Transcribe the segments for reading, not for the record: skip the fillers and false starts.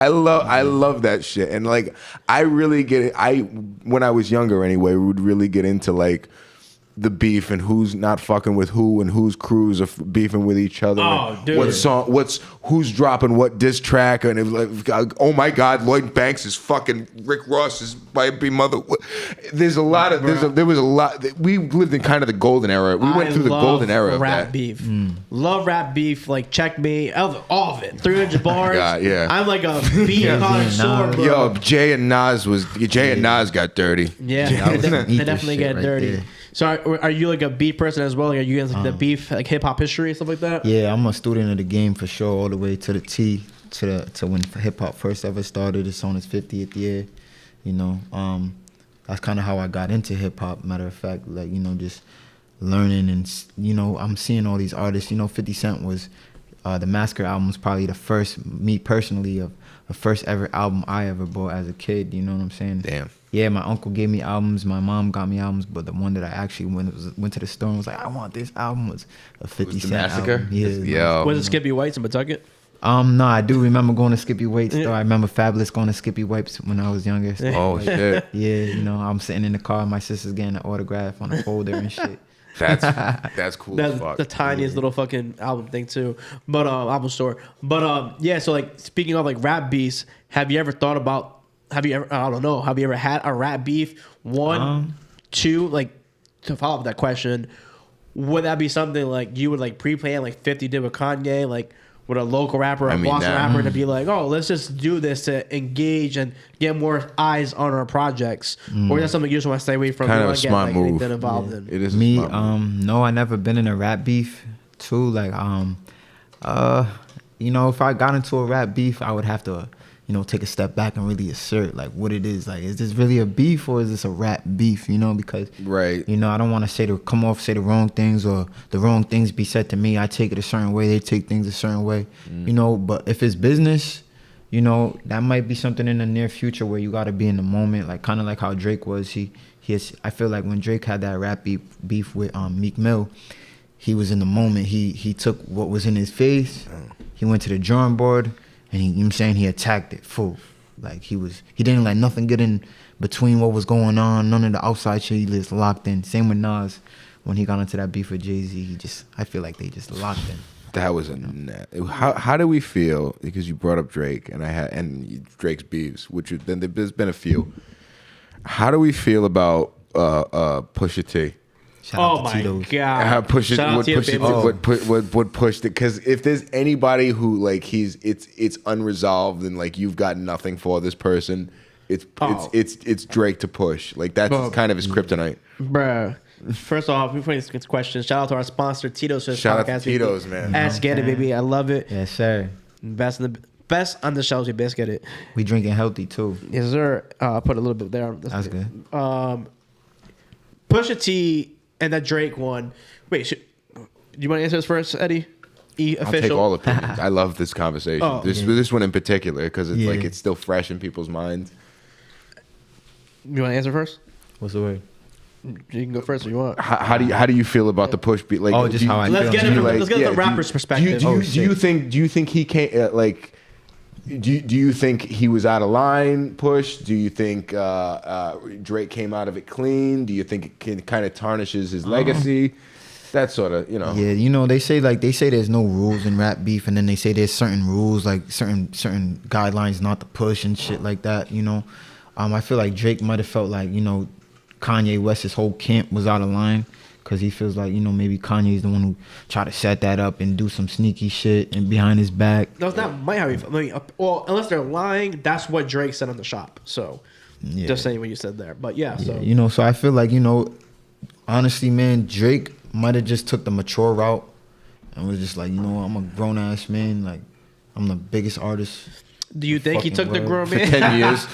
I love that shit. And like I really get it. When I was younger anyway, we would really get into like the beef and who's not fucking with who and whose crews are beefing with each other. Oh, dude. What song? Who's dropping what diss track? And it was like, oh my God, Lloyd Banks is fucking Rick Ross's baby mother. There's a lot of there was a lot. We lived in kind of the golden era. We went through the golden era of rap that. beef. Love rap beef. Like Check Me, all of it. 300 bars. Yeah. I'm like a beat connoisseur, bro. Yo, Jay and Nas got dirty. Yeah, they definitely get dirty. There. So are you like a beat person as well? Like, are you guys like the beef, like hip hop history and stuff like that? Yeah, I'm a student of the game for sure, all the way to the T, to when hip hop first ever started. It's on its 50th year, you know. That's kind of how I got into hip hop. Matter of fact, like, you know, just learning and, you know, I'm seeing all these artists. You know, 50 Cent was the Massacre album was probably the first, me personally, of the first ever album I ever bought as a kid. You know what I'm saying? Damn. Yeah, my uncle gave me albums, my mom got me albums, but the one that I actually went to the store and was like, I want this album was a 50 Cent Massacre? album. Yeah. Yo. Was it Skippy White's in Pawtucket? No, I do remember going to Skippy White's store. I remember Fabulous going to Skippy White's when I was younger. So Oh shit. yeah, you know, I'm sitting in the car, my sister's getting an autograph on a folder and shit. That's cool That's as fuck. the tiniest little fucking album thing too. But album store. But yeah, so like speaking of like rap beefs, have you ever had a rap beef? One, two, like to follow up that question, would that be something like you would like pre-plan like 50 did with Kanye, like with a local rapper, a Boston rapper, to be like, oh, let's just do this to engage and get more eyes on our projects? Or is that something you just want to stay away from? Kind of a smart move. Get involved in? It is Me, a smart move. no, I never been in a rap beef too. Like, you know, if I got into a rap beef, I would have to, you know, take a step back and really assert like what it is. Like, is this really a beef or is this a rap beef? You know, because Right. you know, I don't want to say the wrong things or the wrong things be said to me. I take it a certain way, they take things a certain way. You know, but if it's business, you know, that might be something in the near future where you got to be in the moment, like kind of like how Drake was. I feel like when Drake had that rap beef with Meek Mill, he was in the moment. He took what was in his face, he went to the drawing board, and you know what I'm saying, he attacked it full. Like he didn't let nothing get in between what was going on, none of the outside shit. He just locked in. Same with Nas, when he got into that beef with Jay-Z, I feel like they just locked in. That was how do we feel, because you brought up Drake and Drake's beefs, there's been a few. How do we feel about Pusha T? Shout out to my Tito's. God! How push it Shout out would to you, push it baby. would push it, because if there's anybody who like it's unresolved and like you've got nothing for this person, it's Drake to push. Like that's kind of his kryptonite. Bruh. First off, before we get to questions, shout out to our sponsor Tito's for this Shout podcast. out to Tito's, man. Ask Get It, baby. I love it. Yes, sir. Best on the shelves. You best get it. We drinking healthy too. Yes, sir. I'll put a little bit there. That's good. Pusha T and that Drake one. Wait, you want to answer this first, Eddie? I'll take all opinions. I love this conversation. This one in particular, because it's like it's still fresh in people's minds. You want to answer first? What's the word? You can go first if you want. How do you feel about the push beat? Like, just how I feel. Let's get it from the rapper's perspective. Do you think he can't like? Do you think he was out of line? Push? Do you think Drake came out of it clean? Do you think it kind of tarnishes his legacy? That sort of, you know. Yeah, you know, they say there's no rules in rap beef, and then they say there's certain rules, like certain guidelines not to push and shit like that. You know, I feel like Drake might have felt like, you know, Kanye West's whole camp was out of line, because he feels like, you know, maybe Kanye's the one who tried to set that up and do some sneaky shit and behind his back. No, it's not my how you feel. I mean, well, unless they're lying, that's what Drake said on the shop. So, just saying what you said there. But yeah, so you know, so I feel like, you know, honestly, man, Drake might have just took the mature route and was just like, you know, I'm a grown ass man, like I'm the biggest artist. Do you think he took the grown man? For 10 years.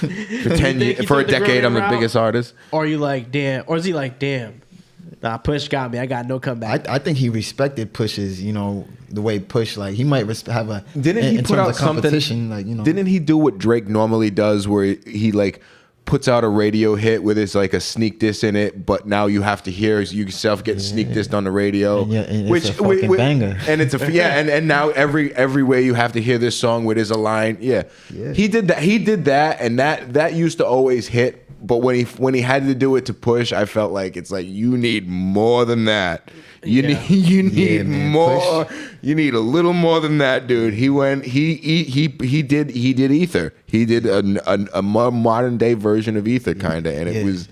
For 10 years. For a decade, I'm the biggest artist. Or are you like, damn? Or is he like, damn? Nah, Push got me. I got no comeback. I think he respected Push's, you know, the way Push, like he might have a. Didn't he put out something? Like, you know, didn't he do what Drake normally does, where he like puts out a radio hit where there's like a sneak diss in it, but now you have to hear yourself get sneak dissed on the radio, and it's a fucking banger. And it's and now everywhere you have to hear this song where there's a line. He did that, and that used to always hit. But when he had to do it to Push, I felt like it's like you need more than that. You need more. Push. You need a little more than that, dude. He did Ether. He did a more modern day version of Ether, kind of, and it was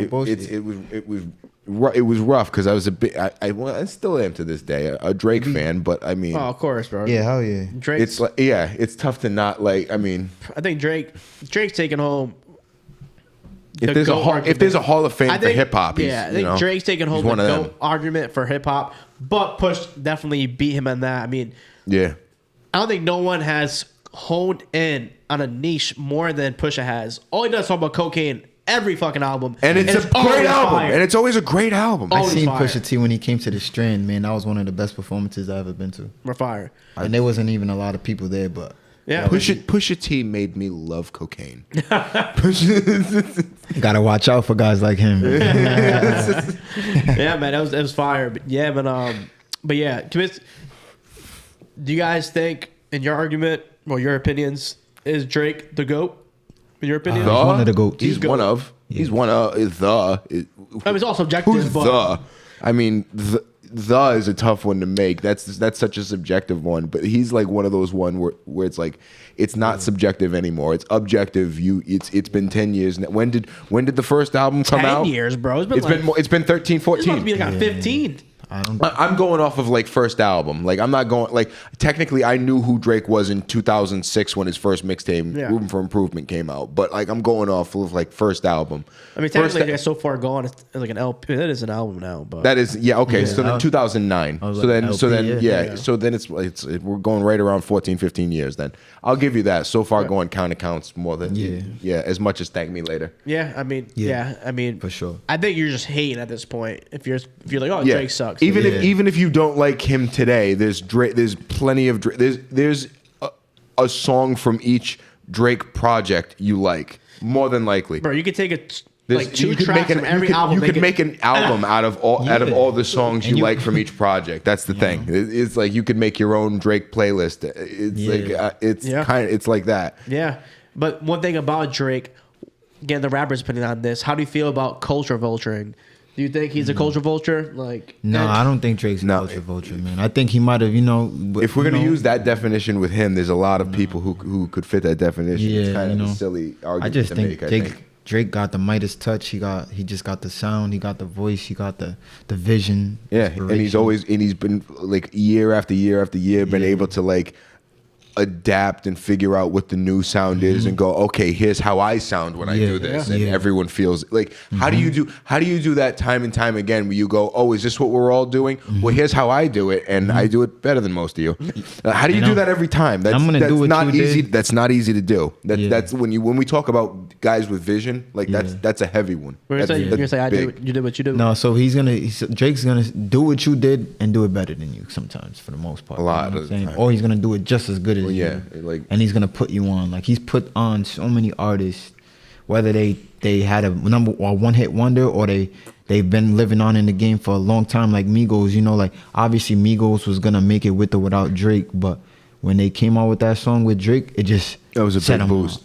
bullshit. It was rough because I was a bit. I still am to this day a Drake fan, but I mean, of course, bro. Yeah, hell yeah. Drake. It's like it's tough to not like. I mean, I think Drake's taking home. If there's a Hall of Fame for hip hop, I think Drake's taking home the GOAT argument for hip hop, but Push definitely beat him on that. I mean, I don't think no one has honed in on a niche more than Pusha has. All he does is talk about cocaine every fucking album, and it's a great album, and it's always a great album. I seen Pusha T when he came to the Strand, man. That was one of the best performances I've ever been to. We're fire, and there wasn't even a lot of people there, but. Yeah, Pusha T made me love cocaine. Gotta watch out for guys like him. Yeah, man, it was fire. But yeah, but yeah, do you guys think, in your argument or your opinions, is Drake the GOAT? In your opinion, he's one of the GOATs. He's one of. He's one of the. I mean, it's all subjective. Who's the? I mean, the is a tough one to make. That's such a subjective one. But he's like one of those where it's like it's not subjective anymore. It's objective. It's been 10 years. When did the first album come out? 10 years, bro. It's been 13, 14. It's supposed to be like 15. I'm going off of like first album. Like I'm not going like technically I knew who Drake was in 2006 when his first mixtape Room for Improvement came out. But like I'm going off of like first album. I mean technically it's so far gone. It's like an LP. That is an album now. But that is okay. So then 2009. So then it's we're going right around 14, 15 years. Then I'll give you that. So far going kind of counts more than as much as Thank Me Later. Yeah, I mean for sure. I think you're just hating at this point. If you're like Drake sucks. Even if you don't like him today, there's plenty of Drake. There's a song from each Drake project you like, more than likely. Bro, you could take two tracks from every album. You could make an album out of all the songs you like from each project. That's the thing. It's like you could make your own Drake playlist. It's like that. Yeah, but one thing about Drake, again, the rapper's opinion on this. How do you feel about culture vulturing? Do you think he's a culture vulture? No, I don't think Drake's a culture vulture, man. I think he might have, if we're gonna use that definition with him, there's a lot of people who could fit that definition. Yeah, it's kind of a silly argument. I just think Drake got the Midas touch. He just got the sound. He got the voice. He got the vision. Yeah, and he's been like year after year after year been able to like adapt and figure out what the new sound is and go, okay, here's how I sound when I do this, and everyone feels like how do you do that time and time again where you go, oh, is this what we're all doing? Well, here's how I do it, and I do it better than most of you. How do you do that every time? That's not easy. That's not easy to do. That's when we talk about guys with vision, like that's a heavy one. You're gonna say you did what you do. No, so Drake's gonna do what you did and do it better than you sometimes, for the most part. A lot of the time. Or he's gonna do it just as good as and he's gonna put you on. Like he's put on so many artists, whether they had a one hit wonder or they've been living on in the game for a long time. Like Migos, like obviously Migos was gonna make it with or without Drake, but when they came out with that song with Drake, it was a big boost.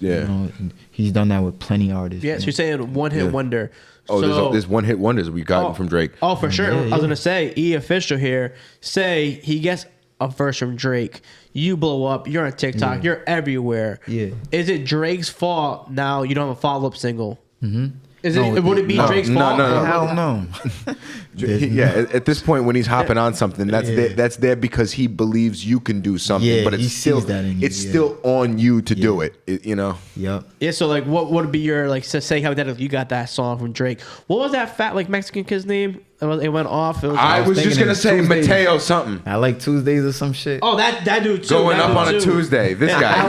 He's done that with plenty of artists. Yeah, so you're saying one hit wonder. Oh, there's one hit wonders we've gotten from Drake. Oh, for sure. I was gonna say Official here. Say he gets a verse from Drake. You blow up. You're on TikTok. You're everywhere. Yeah. Is it Drake's fault now you don't have a follow-up single? Mm-hmm. Would it be Drake's fault? No. Hell no. At this point when he's hopping on something, that's there because he believes you can do something, but it's still on you to do it. Yep. Yeah. So like, what would be your say hypothetically you got that song from Drake? What was that fat Mexican kid's name? It went off. I was just gonna say Tuesdays. Mateo something. I like Tuesdays or some shit. Oh, that dude too. Going up on a Tuesday. This guy.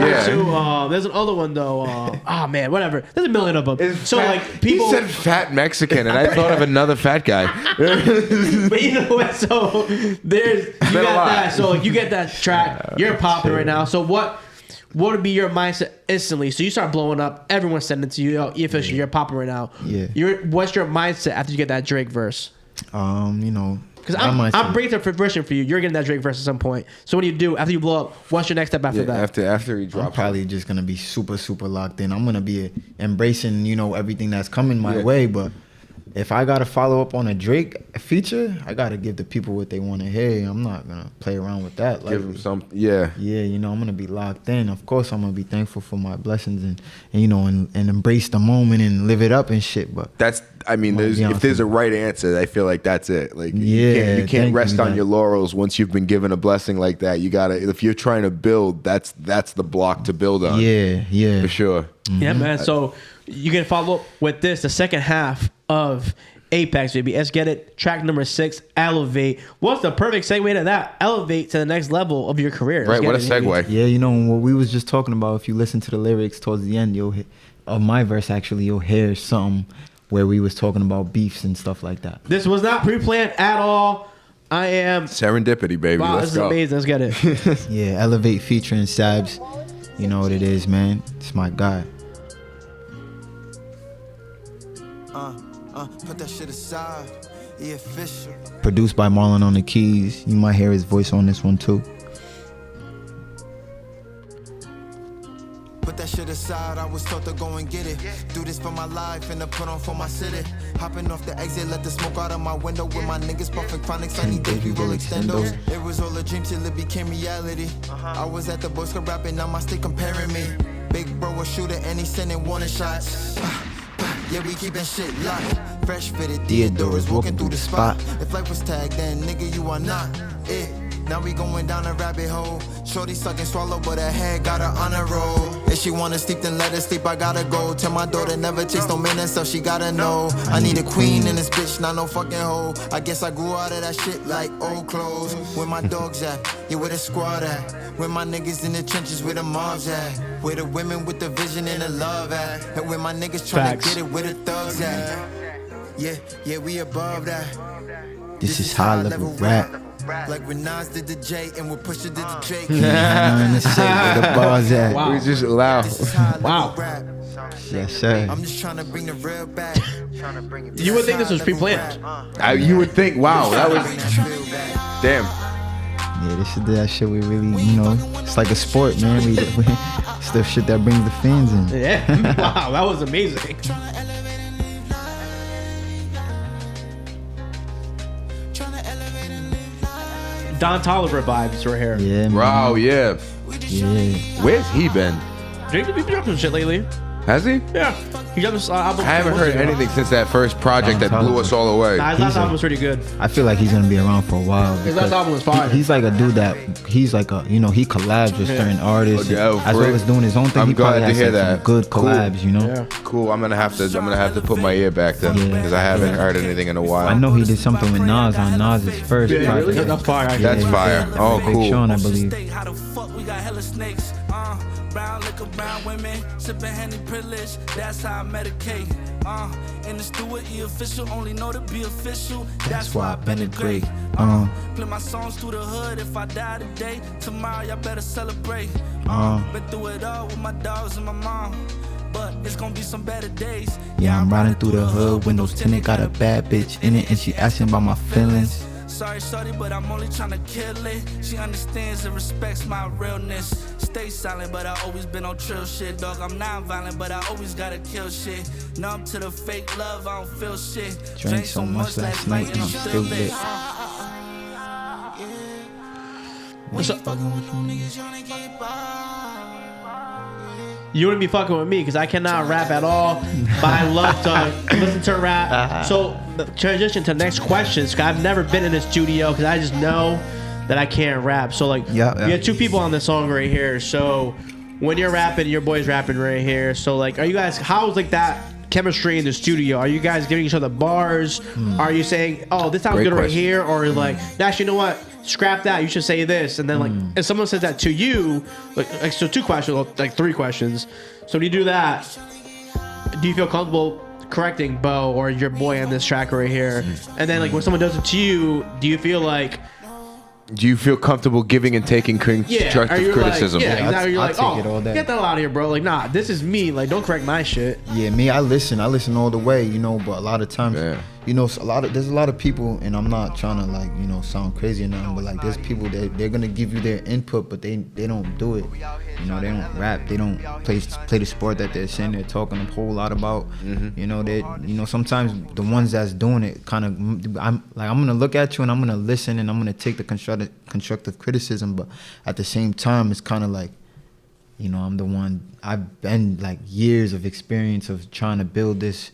There's another one though. Oh man, whatever. There's a million of them. People. He said fat Mexican, and I thought of another fat guy. But you know what? So you got that. So you get that track. You're popping right now. So what what would be your mindset instantly? So you start blowing up, everyone's sending it to you. Yo, officially, you're popping right now. Yeah. What's your mindset after you get that Drake verse? You know, because I'm bringing to fruition for you. You're getting that Drake verse at some point. So what do you do after you blow up? What's your next step after that? After he drops, I'm probably just gonna be super locked in. I'm gonna be embracing, you know, everything that's coming my way. But if I gotta follow up on a Drake feature, I gotta give the people what they want to hear. I'm not gonna play around with that. Give them some, yeah. You know, I'm gonna be locked in. Of course, I'm gonna be thankful for my blessings and you know, and embrace the moment and live it up and shit. But that's, I mean, if there's a right answer, I feel like that's it. Like, you can't rest on your laurels once you've been given a blessing like that. You gotta, if you're trying to build, that's the block to build on. Yeah, for sure. Mm-hmm. Yeah, man. So you can follow up with this, the second half of Apex, baby. Let's get it. Track number 6, Elevate. What's the perfect segue to that? Elevate to the next level of your career. Right, what a segue. Yeah, you know, what we was just talking about, if you listen to the lyrics towards the end, of my verse, actually, you'll hear something where we was talking about beefs and stuff like that. This was not pre-planned at all. I am... Serendipity, baby. Wow, Let's this go. is amazing. Let's get it. Yeah, Elevate featuring Sabz. You know what it is, man. It's my guy. Put that shit aside. He official. Produced by Marlinonthekeys. You might hear his voice on this one too. Put that shit aside, I was taught to go and get it. Do this for my life and to put on for my city. Hopping off the exit, let the smoke out of my window. With my niggas puffing chronics, I need baby roll extendos. It was all a dream till it became reality. I was at the Boys Club rapping, now my stick comparing me. Big bro a shooter and he sending warning shots. Yeah, we keepin' shit locked. Fresh fitted Theodore's walking through the spot. If life was tagged, then nigga, you are not it. Now we going down a rabbit hole. Shorty suck and swallow, but her head got her on a roll. If she wanna sleep, then let her sleep, I gotta go. Tell my daughter never chase no man, so she gotta know. I need a queen in this bitch, not no fucking hoe. I guess I grew out of that shit like old clothes. Where my dogs at? Yeah, where the squad at? Where my niggas in the trenches, where the mobs at? Where the women with the vision and the love at? And where my niggas tryna get it, where the thugs at? Yeah, we above that. This is high level rap. Like when Nas did the J and we're pushing did the Drake. Where the bars at. Wow. We just loud. Wow. Yes, sir. I'm just trying to bring the real back. You would think this was pre-planned. You would think, wow, that was... Damn. Yeah, this is that shit we really, you know, it's like a sport, man. It's the shit that brings the fans in. Yeah. Wow, that was amazing. Don Toliver vibes right here. Yeah, man. Wow, yeah. Yeah. Where's he been? Drake been dropping some shit lately. Has he? Yeah. He dropped this album. I haven't heard anything since that first project that blew us all away. Nah, his last album was pretty good. I feel like he's gonna be around for a while. His last album was fire. He's like a dude that he's like a, you know, he collabs with certain artists Okay, as well as doing his own thing. I'm He probably glad to has hear like some that. good Cool. collabs, you know. Yeah. Cool. I'm gonna have to put my ear back then because I haven't heard anything in a while. I know he did something with Nas on Nas's first Yeah, really? project. That's fire. That's fire. Oh, Big cool. Sean, I believe. How the fuck we got hella snakes? Brown liquor, brown women, sipping Henny privilege. That's how I medicate. In the studio, E official, only know to be official. That's why I penetrate. Play my songs through the hood. If I die today, tomorrow y'all better celebrate. Been through it all with my dogs and my mom. But it's gonna be some better days. Yeah, I'm riding through the hood, windows tinted, got a bad bitch in it, and she asking about my feelings. Sorry, shorty, but I'm only trying to kill it. She understands and respects my realness. Stay silent, but I always been on trill shit, dog. I'm non-violent, but I always gotta kill shit. Numb to the fake love, I don't feel shit. Drank so much last night and I'm still lit. What's up? You wouldn't be fucking with me because I cannot rap at all, but I love to listen to rap. So the transition to next questions. Cause I've never been in the studio because I just know that I can't rap. So like, we have two people on this song right here. So when you're rapping, your boy's rapping right here. So like, are you guys? How's like that chemistry in the studio? Are you guys giving each other bars? Are you saying, "Oh, this sounds good right here," or like, "Actually, you know what? Scrap that. You should say this." And then like, if someone says that to you, like so two questions, like three questions. So when you do that, do you feel comfortable correcting Bo or your boy on this track right here? And then like when someone does it to you, do you feel like Do you feel comfortable giving and taking constructive criticism? Like, yeah, exactly. You're I like, take it all day. Get the hell out of here, bro. Like, nah, this is me. Like, don't correct my shit. Yeah, me, I listen all the way, you know, but a lot of times, Yeah. you know, there's a lot of people, and I'm not trying to, like, you know, sound crazy or nothing, but like there's people that they're gonna give you their input, but they don't do it. You know, they don't rap, they don't play the sport that they're saying they're talking a whole lot about. You know, sometimes the ones that's doing it kind of, I'm gonna look at you and I'm gonna listen and I'm gonna take the constructive criticism, but at the same time it's kind of like, you know, I'm the one, I've been like years of experience of trying to build this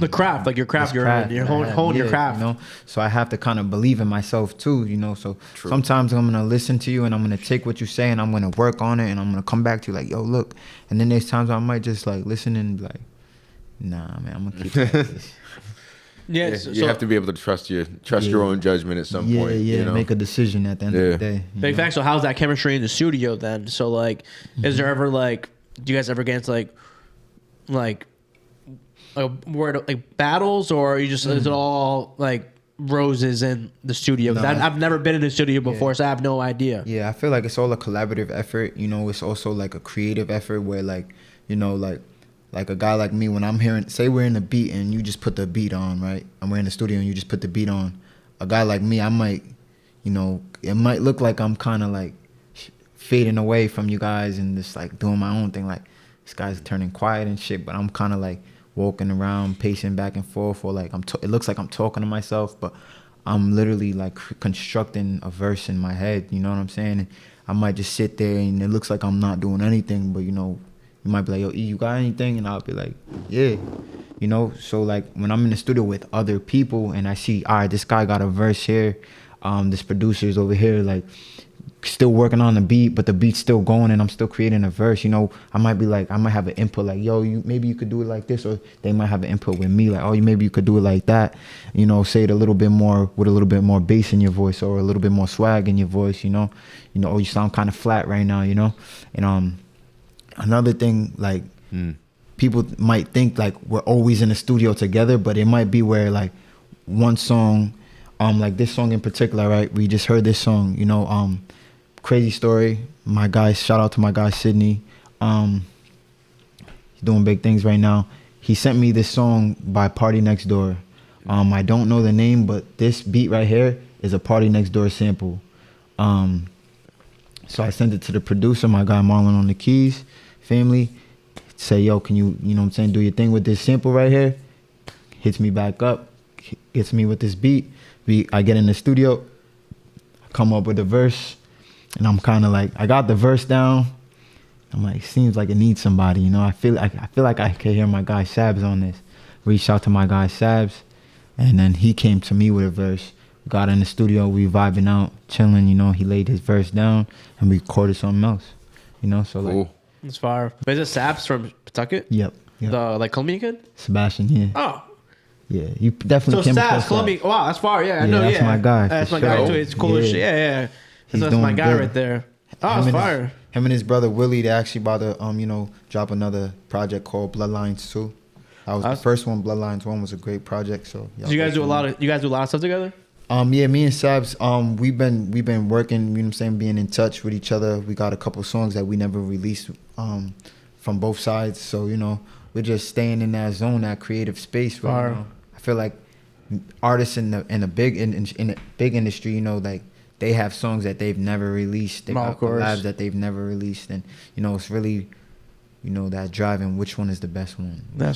the craft, like your craft, you're honing your craft. You know, so I have to kind of believe in myself too. You know, so sometimes I'm gonna listen to you and I'm gonna take what you say and I'm gonna work on it and I'm gonna come back to you like, yo, look. And then there's times I might just like listen and be like, nah, man, I'm gonna keep it like this. Yeah, you have to be able to trust your own judgment at some point. Yeah, you know? Make a decision at the end of the day. Big fact. So how's that chemistry in the studio then? So like, is there ever like, do you guys ever get into like a word like battles, or you just is it all like roses in the studio? Because I've never been in the studio before, so I have no idea. Yeah, I feel like it's all a collaborative effort. You know, it's also like a creative effort where like, you know, like a guy like me, when I'm hearing, say we're in a beat and you just put the beat on, right? And we're in the studio and you just put the beat on. A guy like me, I might, you know, it might look like I'm kind of like fading away from you guys and just like doing my own thing. Like this guy's turning quiet and shit, but I'm kind of like walking around, pacing back and forth, or like it looks like I'm talking to myself, but I'm literally like constructing a verse in my head. You know what I'm saying? And I might just sit there and it looks like I'm not doing anything, but you know, you might be like, yo, E, you got anything? And I'll be like, yeah. You know, so like when I'm in the studio with other people and I see, all right, this guy got a verse here, this producer's over here, like still working on the beat, but the beat's still going and I'm still creating a verse. You know, I might be like, I might have an input like, yo, maybe you could do it like this, or they might have an input with me like, oh, maybe you could do it like that. You know, say it a little bit more with a little bit more bass in your voice or a little bit more swag in your voice. You know, oh, you sound kind of flat right now. You know, and another thing, like people might think like we're always in the studio together, but it might be where like one song, like this song in particular, right? We just heard this song, you know, Crazy Story. My guy, shout out to my guy Sydney. He's doing big things right now. He sent me this song by Party Next Door. I don't know the name, but this beat right here is a Party Next Door sample. So I sent it to the producer, my guy Marlinonthekeys, family. Say, yo, can you know what I'm saying, do your thing with this sample right here? Hits me back up, gets me with this beat. I get in the studio, come up with a verse, and I'm kind of like, I got the verse down. I'm like, seems like it needs somebody, you know. I feel like I can hear my guy Sabz on this. Reached out to my guy Sabz, and then he came to me with a verse. Got in the studio, we vibing out, chilling, you know. He laid his verse down, and we recorded something else, you know. So like, it's fire. But is it Sabz from Pawtucket? Yep. The like Colombian kid? Sebastian, yeah. Oh. Yeah, you definitely came across Colombian. that. Wow, that's far. Yeah, I know. That's my guy. That's my sure. guy too. It's cool as shit. Yeah. That's my guy right there. Oh, it's fire. Him and his brother Willie, they actually about to you know, drop another project called Bloodlines 2. That was the first one. Bloodlines 1 was a great project. So you guys do a lot of stuff together? Yeah, me and Sabz, we've been working, you know what I'm saying, being in touch with each other. We got a couple songs that we never released from both sides. So, you know, we're just staying in that zone, that creative space right now. I feel like artists in the big industry, you know, like they have songs that they've never released. They got collabs that they've never released, and you know, it's really, you know, that driving which one is the best one.